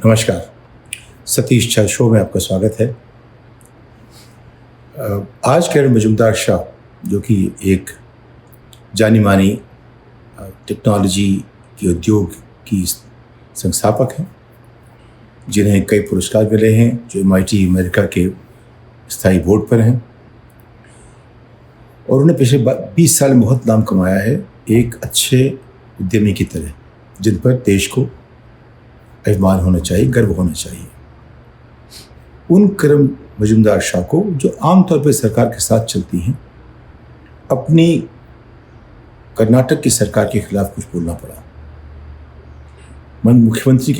नमस्कार। सतीश झा शो में आपका स्वागत है। आज किरण मजूमदार-शाह जो कि एक जानी मानी टेक्नोलॉजी के उद्योग की संस्थापक हैं, जिन्हें कई पुरस्कार मिले हैं, जो MIT अमेरिका के स्थायी बोर्ड पर हैं, और उन्हें पिछले 20 साल में बहुत नाम कमाया है एक अच्छे उद्यमी की तरह, जिन पर देश को अभिमान होना चाहिए, गर्व होना चाहिए। उन किरण मजूमदार-शाह को, जो आमतौर पर सरकार के साथ चलती हैं, अपनी कर्नाटक की सरकार के खिलाफ कुछ बोलना पड़ा। मुख्यमंत्री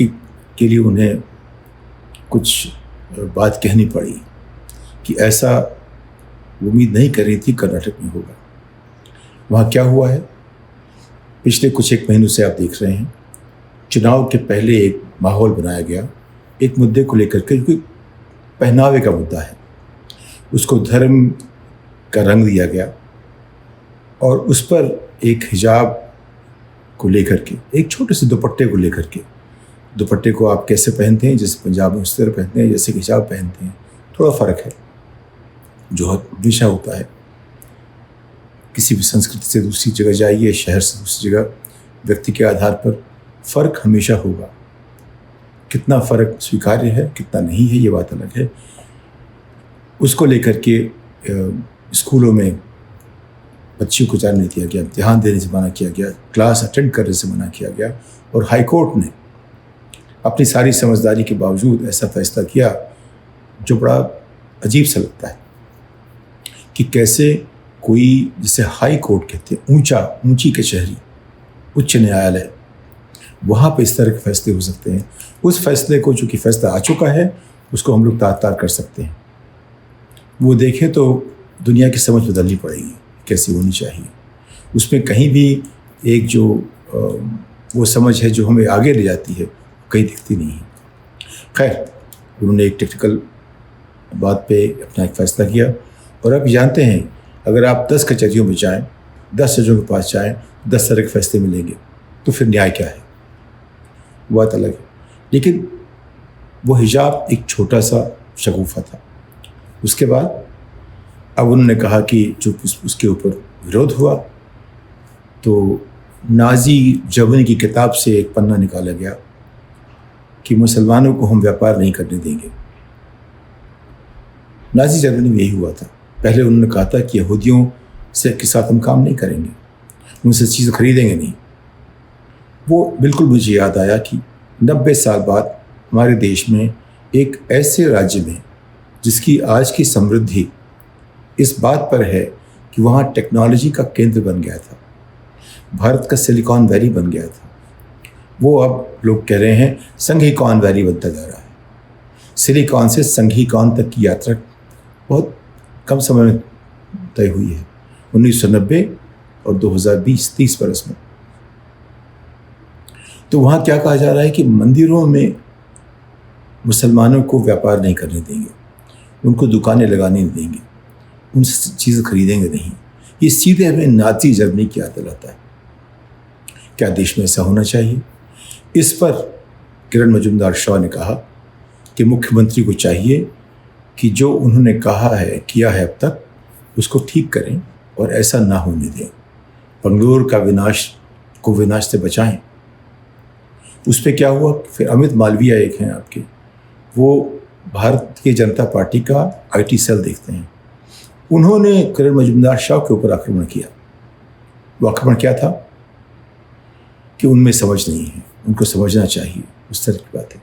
के लिए उन्हें कुछ बात कहनी पड़ी कि ऐसा उम्मीद नहीं कर रही थी कर्नाटक में होगा। वहाँ क्या हुआ है, पिछले कुछ एक महीनों से आप देख रहे हैं, चुनाव के पहले एक माहौल बनाया गया एक मुद्दे को लेकर के, जो पहनावे का मुद्दा है। उसको धर्म का रंग दिया गया और उस पर एक हिजाब को लेकर के, एक छोटे से दुपट्टे को लेकर के, दुपट्टे को आप कैसे पहनते हैं, जैसे पंजाब में उस तरह पहनते हैं, जैसे हिजाब पहनते हैं, थोड़ा फ़र्क है जो हमेशा होता है। किसी भी संस्कृति से दूसरी जगह जाइए, शहर से दूसरी जगह, व्यक्ति के आधार पर फ़र्क हमेशा होगा। कितना फ़र्क स्वीकार्य है, कितना नहीं है, ये बात अलग है। उसको लेकर के स्कूलों में बच्चियों को जाने दिया गया, इम्तिहान देने से मना किया गया, क्लास अटेंड करने से मना किया गया, और हाई कोर्ट ने अपनी सारी समझदारी के बावजूद ऐसा फैसला किया जो बड़ा अजीब सा लगता है कि कैसे कोई, जिसे हाई कोर्ट कहते हैं, ऊंची कचहरी, उच्च न्यायालय, वहाँ पे इस तरह के फैसले हो सकते हैं। उस फैसले को, जो कि फैसला आ चुका है, उसको हम लोग तार कर सकते हैं। वो देखें तो दुनिया की समझ बदलनी पड़ेगी, कैसी होनी चाहिए। उसमें कहीं भी एक जो वो समझ है जो हमें आगे ले जाती है, कहीं दिखती नहीं है। खैर, उन्होंने एक टेक्निकल बात पे अपना एक फ़ैसला किया, और अब जानते हैं, अगर आप 10 कचहरियों में जाएँ, 10 जजों के पास जाएँ, 10 तरह के फैसले मिलेंगे, तो फिर न्याय क्या है, बात अलग है। लेकिन वो हिजाब एक छोटा सा शगुफ़ा था। उसके बाद अब उन्होंने कहा कि जो उसके ऊपर विरोध हुआ, तो नाज़ी जर्मनी की किताब से एक पन्ना निकाला गया कि मुसलमानों को हम व्यापार नहीं करने देंगे। नाज़ी जर्मनी में यही हुआ था। पहले उन्होंने कहा था कि यहूदियों के साथ हम काम नहीं करेंगे, उनसे चीज़ें खरीदेंगे नहीं। वो बिल्कुल मुझे याद आया कि 90 साल बाद हमारे देश में एक ऐसे राज्य में, जिसकी आज की समृद्धि इस बात पर है कि वहाँ टेक्नोलॉजी का केंद्र बन गया था, भारत का सिलिकॉन वैली बन गया था, वो अब लोग कह रहे हैं संघीकॉन वैली बनता जा रहा है। सिलिकॉन से संघीकॉन तक की यात्रा बहुत कम समय में तय हुई है, 1990 और 2020-30 बरस में। तो वहाँ क्या कहा जा रहा है कि मंदिरों में मुसलमानों को व्यापार नहीं करने देंगे, उनको दुकानें लगाने नहीं देंगे, उनसे चीज़ें खरीदेंगे नहीं। ये सीधे हमें नाज़ी जर्मनी की याद दिलाता है। क्या देश में ऐसा होना चाहिए? इस पर किरण मजूमदार-शाह ने कहा कि मुख्यमंत्री को चाहिए कि जो उन्होंने कहा है, किया है अब तक, उसको ठीक करें और ऐसा ना होने दें। बंगलोर का विनाश से बचाएं। उस पर क्या हुआ, फिर अमित मालवीय एक हैं आपके, वो भारतीय जनता पार्टी का IT सेल देखते हैं। उन्होंने किरण मजूमदार-शाह के ऊपर आक्रमण किया। वो आक्रमण क्या था कि उनमें समझ नहीं है, उनको समझना चाहिए, उस तरह की बात है।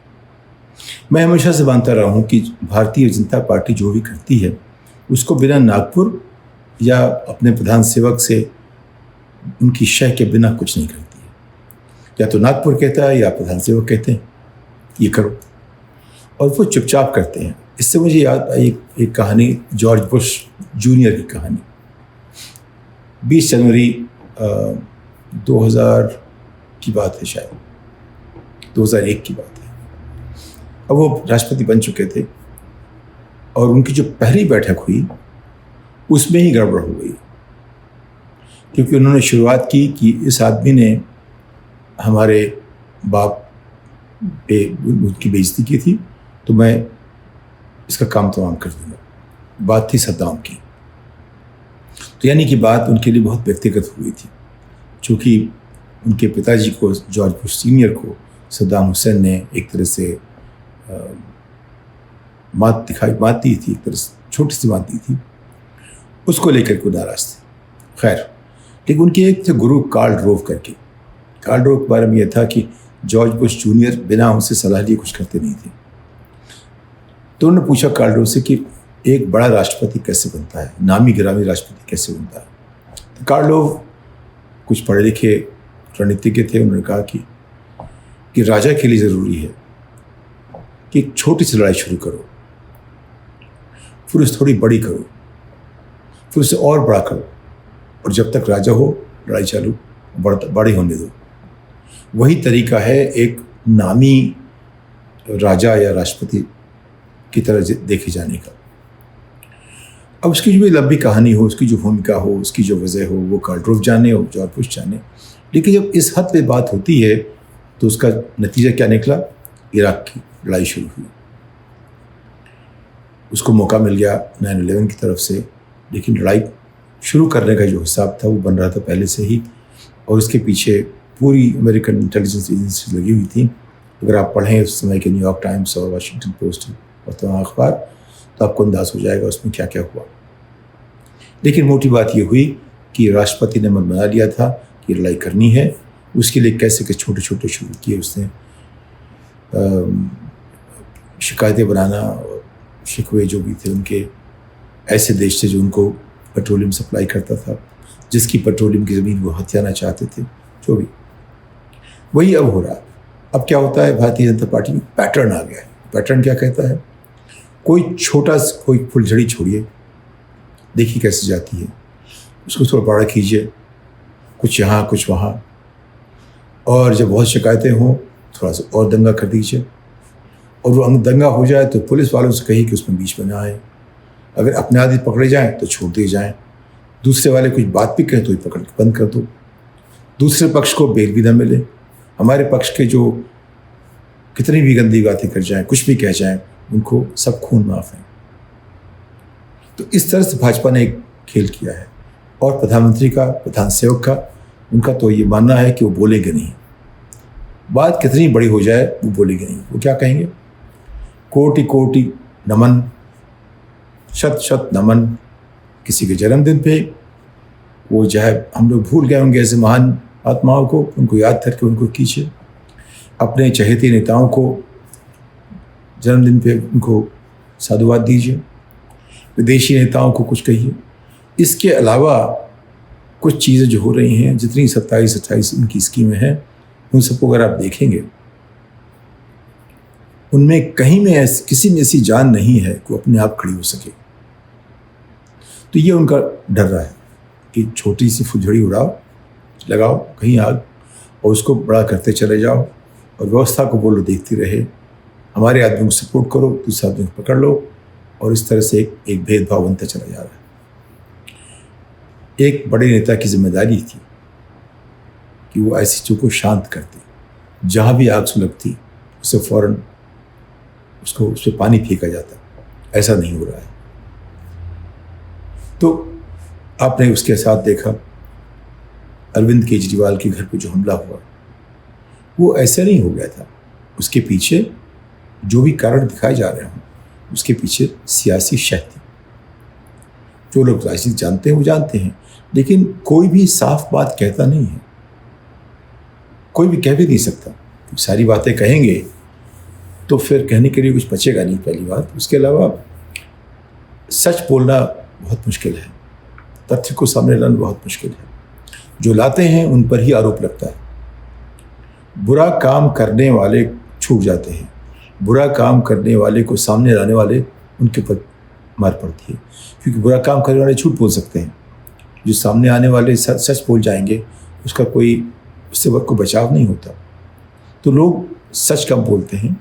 मैं हमेशा से मानता रहा हूँ कि भारतीय जनता पार्टी जो भी करती है, उसको बिना नागपुर या अपने प्रधान सेवक से, उनकी शह के बिना कुछ नहीं करती है। या तो नागपुर कहता है या प्रधान सेवक कहते हैं ये करो, और वो चुपचाप करते हैं। इससे मुझे याद आई एक कहानी, जॉर्ज बुश जूनियर की कहानी। 20 जनवरी 2000 की बात है, शायद 2001 की बात है। अब वो राष्ट्रपति बन चुके थे, और उनकी जो पहली बैठक हुई उसमें ही गड़बड़ हो गई, क्योंकि उन्होंने शुरुआत की कि इस आदमी ने हमारे बाप उनकी बेइज्जती की थी, तो मैं इसका काम तमाम कर दूंगा। बात थी सद्दाम की। तो यानी कि बात उनके लिए बहुत व्यक्तिगत हुई थी, क्योंकि उनके पिताजी को, जॉर्ज बुश सीनियर को, सद्दाम हुसैन ने एक तरह से मात दी थी, एक तरह से छोटी सी मात दी थी, उसको लेकर को नाराज थे। खैर, लेकिन उनके एक थे गुरु कार्ल रोव करके। कार्ल रोव के बारे में यह था कि जॉर्ज बुश जूनियर बिना उनसे सलाह लिए कुछ करते नहीं थे। तो उन्होंने पूछा कार्ल रोव से कि एक बड़ा राष्ट्रपति कैसे बनता है, नामी गिरामी राष्ट्रपति कैसे बनता है। तो कार्ल रोव कुछ पढ़े लिखे रणनीतिज्ञ थे। उन्होंने कहा कि राजा के लिए ज़रूरी है कि एक छोटी सी लड़ाई शुरू करो, फिर उसे थोड़ी बड़ी करो, फिर उसे और बड़ा करो, और जब तक राजा हो लड़ाई चालू बड़ी होने दो। वही तरीका है एक नामी राजा या राष्ट्रपति की तरह देखे जाने का। अब उसकी जो भी लंबी कहानी हो, उसकी जो भूमिका हो, उसकी जो वजह हो, वो कार्ल रोव जाने और जॉर्ज बुश जाने। लेकिन जब इस हद पे बात होती है तो उसका नतीजा क्या निकला? इराक की लड़ाई शुरू हुई। उसको मौका मिल गया 9/11 की तरफ से, लेकिन लड़ाई शुरू करने का जो हिसाब था वो बन रहा था पहले से ही, और उसके पीछे पूरी अमेरिकन इंटेलिजेंस एजेंसी लगी हुई थी। अगर आप पढ़ें उस समय के न्यूयॉर्क टाइम्स और वाशिंगटन पोस्ट और तमाम अखबार, तो आपको अंदाज़ हो जाएगा उसमें क्या क्या हुआ। लेकिन मोटी बात ये हुई कि राष्ट्रपति ने मन बना लिया था कि लड़ाई करनी है। उसके लिए कैसे के छोटे छोटे शुरू किए उसने, शिकायतें बनाना और शिकवे जो भी थे उनके, ऐसे देश थे जो उनको पेट्रोलियम सप्लाई करता था, जिसकी पेट्रोलियम की ज़मीन वो हथियाना चाहते थे, जो भी। वही अब हो रहा। अब क्या होता है, भारतीय जनता पार्टी में पैटर्न आ गया है। पैटर्न क्या कहता है? कोई छोटा कोई फुलझड़ी छोड़िए, देखिए कैसे जाती है, उसको थोड़ा बड़ा कीजिए, कुछ यहाँ कुछ वहाँ, और जब बहुत शिकायतें हों थोड़ा सा और दंगा कर दीजिए, और वो दंगा हो जाए तो पुलिस वालों से कहिए कि उसमें बीच में ना आए। अगर अपने आदमी पकड़े जाएं तो छोड़ दिए जाएं, दूसरे वाले कुछ बात भी कहें तो ही पकड़ के बंद कर दो, दूसरे पक्ष को बेल भी ना मिले, हमारे पक्ष के जो कितनी भी गंदी बातें कर जाएं, कुछ भी कह जाएं, उनको सब खून माफ है। तो इस तरह से भाजपा ने एक खेल किया है। और प्रधानमंत्री का, प्रधान सेवक का, उनका तो ये मानना है कि वो बोलेंगे नहीं, बात कितनी बड़ी हो जाए वो बोलेंगे नहीं। वो क्या कहेंगे? कोटि कोटि नमन, शत शत नमन। किसी के जन्मदिन पे वो चाहे हम लोग भूल गए होंगे ऐसे महान आत्माओं को, उनको याद करके उनको कीजिए। अपने चहेते नेताओं को जन्मदिन पे उनको साधुवाद दीजिए, विदेशी नेताओं को कुछ कहिए। इसके अलावा कुछ चीज़ें जो हो रही हैं, जितनी 27-28 उनकी स्कीमें हैं, उन सबको अगर आप देखेंगे, उनमें कहीं में किसी में ऐसी जान नहीं है कि वो अपने आप खड़ी हो सके। तो ये उनका डर रहा है कि छोटी सी फुलझड़ी उड़ाओ, लगाओ कहीं आग, और उसको बड़ा करते चले जाओ, और व्यवस्था को बोलो देखती रहे, हमारे आदमी को सपोर्ट करो, दूसरे आदमी को पकड़ लो, और इस तरह से एक भेदभाव बनता चला जा रहा है। एक बड़े नेता की जिम्मेदारी थी कि वो ऐसी चीज़ों को शांत करते, जहाँ भी आग सुलगती उसे फौरन उसको उस पर पानी फेंका जाता। ऐसा नहीं हो रहा है। तो आपने उसके साथ देखा अरविंद केजरीवाल के घर पे जो हमला हुआ, वो ऐसा नहीं हो गया था। उसके पीछे जो भी कारण दिखाए जा रहे हैं, उसके पीछे सियासी शह थी। जो लोग राजनीति जानते हैं वो जानते हैं, लेकिन कोई भी साफ बात कहता नहीं है, कोई भी कह भी नहीं सकता। सारी बातें कहेंगे तो फिर कहने के लिए कुछ बचेगा नहीं, पहली बात। उसके अलावा सच बोलना बहुत मुश्किल है, तथ्य को सामने लाना बहुत मुश्किल है। जो लाते हैं उन पर ही आरोप लगता है। बुरा काम करने वाले छूट जाते हैं, बुरा काम करने वाले को सामने लाने वाले उनके ऊपर मार पड़ती है, क्योंकि बुरा काम करने वाले झूठ बोल सकते हैं, जो सामने आने वाले सच बोल जाएंगे उसका कोई उससे वक्त को बचाव नहीं होता। तो लोग सच कम बोलते हैं,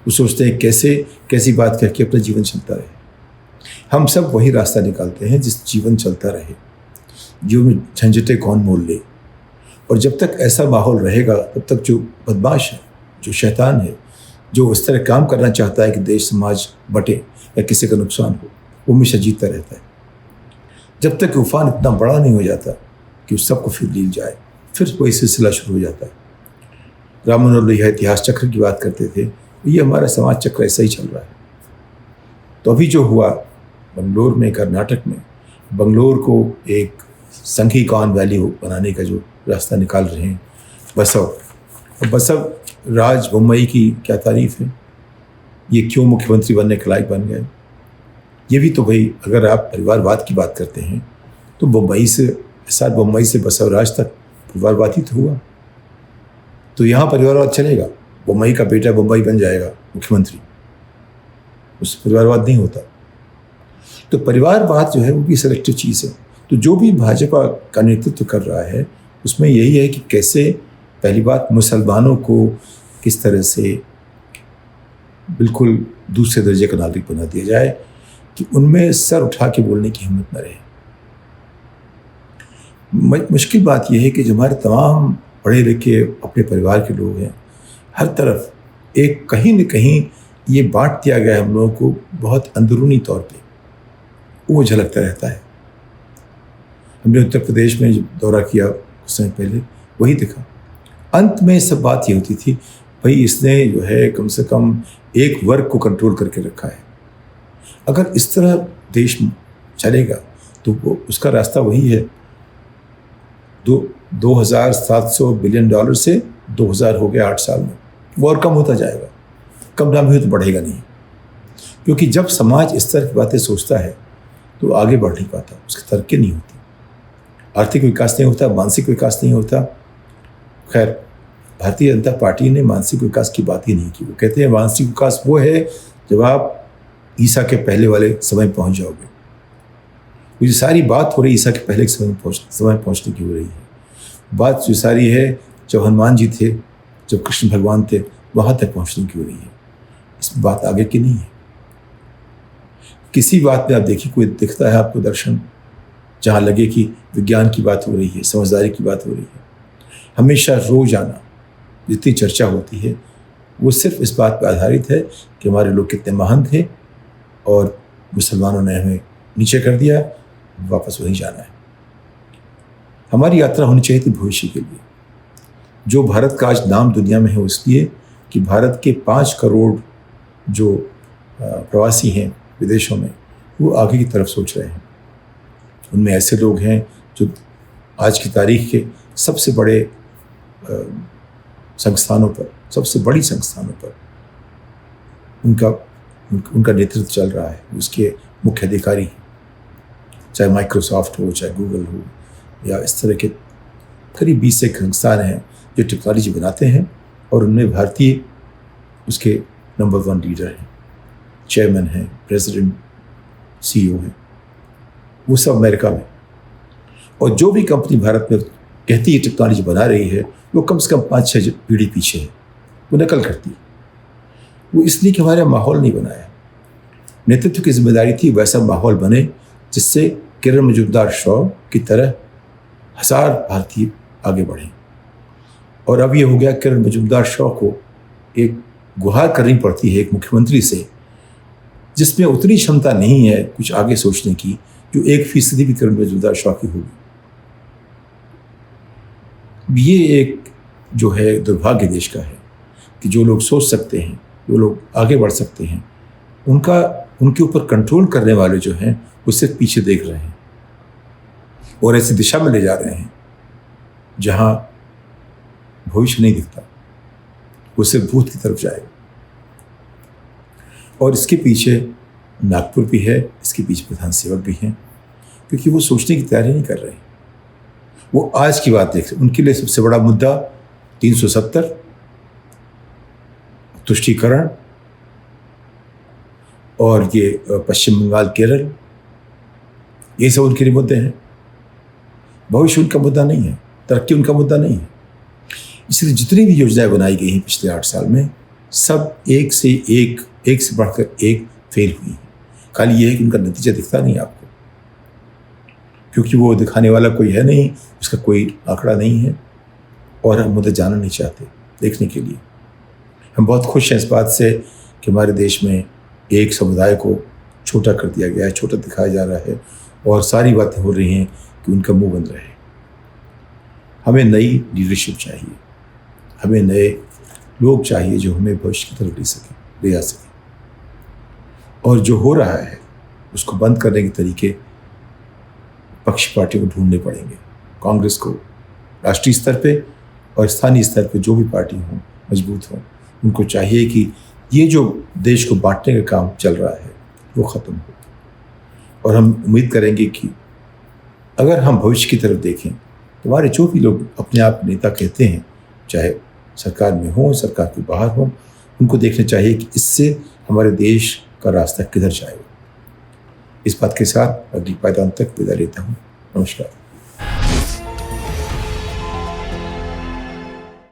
वो सोचते हैं कैसी बात करके अपना जीवन चलता रहे। हम सब वही रास्ता निकालते हैं जिस जीवन चलता रहे, जीवन में झंझटें कौन मोल ले। और जब तक ऐसा माहौल रहेगा तब तक जो बदमाश है, जो शैतान है, जो इस तरह काम करना चाहता है कि देश समाज बटे या किसी का नुकसान हो, वो हमेशा जीतता रहता है। जब तक तूफान इतना बड़ा नहीं हो जाता कि उस सबको फिर लील जाए, फिर वही सिलसिला शुरू हो जाता है। राम मनोहर लोहिया इतिहास चक्र की बात करते थे, ये हमारा समाज चक्र ऐसा ही चल रहा है। तो अभी जो हुआ बंगलोर में, कर्नाटक में, बंगलोर को एक संघी कॉन वैली बनाने का जो रास्ता निकाल रहे हैं बसव, और बसव राज मुंबई की क्या तारीफ है, ये क्यों मुख्यमंत्री बनने के लायक बन गए। ये भी तो भाई, अगर आप परिवारवाद की बात करते हैं तो मुंबई से बसवराज तक परिवारवाद ही तो हुआ। तो यहाँ परिवारवाद चलेगा, मुंबई का बेटा मुंबई बन जाएगा मुख्यमंत्री, उससे परिवारवाद नहीं होता। तो परिवारवाद जो है वो भी सेलेक्टिव चीज़ है। तो जो भी भाजपा का नेतृत्व कर रहा है उसमें यही है कि कैसे, पहली बात, मुसलमानों को किस तरह से बिल्कुल दूसरे दर्जे का नागरिक बना दिया जाए कि उनमें सर उठा के बोलने की हिम्मत न रहे। मुश्किल बात यह है कि जो हमारे तमाम पढ़े लिखे अपने परिवार के लोग हैं, हर तरफ एक कहीं न कहीं ये बांट दिया गया है हम लोगों को, बहुत अंदरूनी तौर पे वो झलकता रहता है। हमने उत्तर प्रदेश में दौरा किया कुछ समय पहले, वही दिखा। अंत में सब बात ये होती थी, भाई इसने जो है कम से कम एक वर्ग को कंट्रोल करके रखा है। अगर इस तरह देश चलेगा तो वो उसका रास्ता वही है, 2,700 बिलियन डॉलर से 2,000 हो गया 8 साल में, वो और कम होता जाएगा। कम ना भी हो तो बढ़ेगा नहीं, क्योंकि जब समाज इस तरह की बातें सोचता है तो आगे बढ़ नहीं पाता, उसकी तरक्की नहीं होती, आर्थिक विकास नहीं होता, मानसिक विकास नहीं होता। खैर, भारतीय जनता पार्टी ने मानसिक विकास की बात ही नहीं की। वो कहते हैं मानसिक विकास वो है जब आप ईसा के पहले वाले समय पहुंच जाओगे। ये सारी बात हो रही ईसा के पहले समय पहुंचने की हो रही है। बात जो सारी है जब हनुमान जी थे, जब कृष्ण भगवान थे, वहां तक पहुंचने की हो रही है। इस बात आगे की नहीं है। किसी बात में आप देखिए, कोई दिखता है आपको दर्शन जहां लगे कि विज्ञान की बात हो रही है, समझदारी की बात हो रही है। हमेशा रोजाना जितनी चर्चा होती है वो सिर्फ इस बात पर आधारित है कि हमारे लोग कितने महान थे और मुसलमानों ने हमें नीचे कर दिया, वापस वहीं जाना है। हमारी यात्रा होनी चाहिए थी भविष्य के लिए। जो भारत का आज नाम दुनिया में है वो इसलिए कि भारत के 5 करोड़ जो प्रवासी हैं विदेशों में, वो आगे की तरफ सोच रहे हैं। उनमें ऐसे लोग हैं जो आज की तारीख के सबसे बड़े संस्थानों पर, सबसे बड़ी संस्थानों पर उनका नेतृत्व चल रहा है। उसके मुख्य अधिकारी, चाहे माइक्रोसॉफ्ट हो, चाहे गूगल हो, या इस तरह के करीब 20 से संस्थान हैं जो टेक्नोलॉजी बनाते हैं, और उनमें भारतीय उसके नंबर 1 लीडर हैं, चेयरमैन हैं, प्रेसिडेंट, CEO हैं, वो सब अमेरिका में। और जो भी कंपनी भारत में कहती है टेक्नोलॉजी बना रही है, वो कम से कम 5-6 पीढ़ी पीछे है, वो नकल करती है। वो इसलिए कि हमारा माहौल नहीं बनाया। नेतृत्व की जिम्मेदारी थी वैसा माहौल बने जिससे किरण मजूमदार शॉ की तरह 1000 भारतीय आगे बढ़े। और अब ये हो गया, किरण मजूमदार शॉ को एक गुहार करनी पड़ती है एक मुख्यमंत्री से जिसमें उतनी क्षमता नहीं है कुछ आगे सोचने की जो 1% भी किरण मजूमदार शॉ की होगी। ये एक जो है दुर्भाग्य देश का है कि जो लोग सोच सकते हैं, जो लोग आगे बढ़ सकते हैं, उनके ऊपर कंट्रोल करने वाले जो हैं वो सिर्फ पीछे देख रहे हैं और ऐसी दिशा में ले जा रहे हैं जहां भविष्य नहीं दिखता, वो सिर्फ भूत की तरफ जाएगा। और इसके पीछे नागपुर भी है, इसके पीछे प्रधान सेवक भी हैं, क्योंकि वो सोचने की तैयारी नहीं कर रहे। वो आज की बात देख रहे। उनके लिए सबसे बड़ा मुद्दा 370, तुष्टीकरण, और ये पश्चिम बंगाल, केरल, ये सब उनके लिए मुद्दे हैं। भविष्य उनका मुद्दा नहीं है, तरक्की उनका मुद्दा नहीं है। इसलिए जितनी भी योजनाएं बनाई गई हैं पिछले 8 साल में, सब एक से बढ़कर एक फेल हुई है। खाली ये है कि उनका नतीजा दिखता नहीं आपको, क्योंकि वो दिखाने वाला कोई है नहीं, उसका कोई आंकड़ा नहीं है, और हम उधर जाना नहीं चाहते देखने के लिए। हम बहुत खुश हैं इस बात से कि हमारे देश में एक समुदाय को छोटा कर दिया गया है, छोटा दिखाया जा रहा है और सारी बातें हो रही हैं कि उनका मुंह बंद रहे। हमें नई लीडरशिप चाहिए, हमें नए लोग चाहिए जो हमें भविष्य की तरफ ले जा सकें। और जो हो रहा है उसको बंद करने के तरीके पक्ष पार्टियों को ढूंढने पड़ेंगे। कांग्रेस को राष्ट्रीय स्तर पे और स्थानीय स्तर पे जो भी पार्टी हों, मजबूत हों, उनको चाहिए कि ये जो देश को बांटने का काम चल रहा है वो ख़त्म हो। और हम उम्मीद करेंगे कि अगर हम भविष्य की तरफ देखें तो हमारे जो भी लोग अपने आप नेता कहते हैं, चाहे सरकार में हों, सरकार के बाहर हों, उनको देखना चाहिए कि इससे हमारे देश का रास्ता किधर जाएगा। इस बात के साथ अगली पायदान तक विदा लेता हूँ। नमस्कार।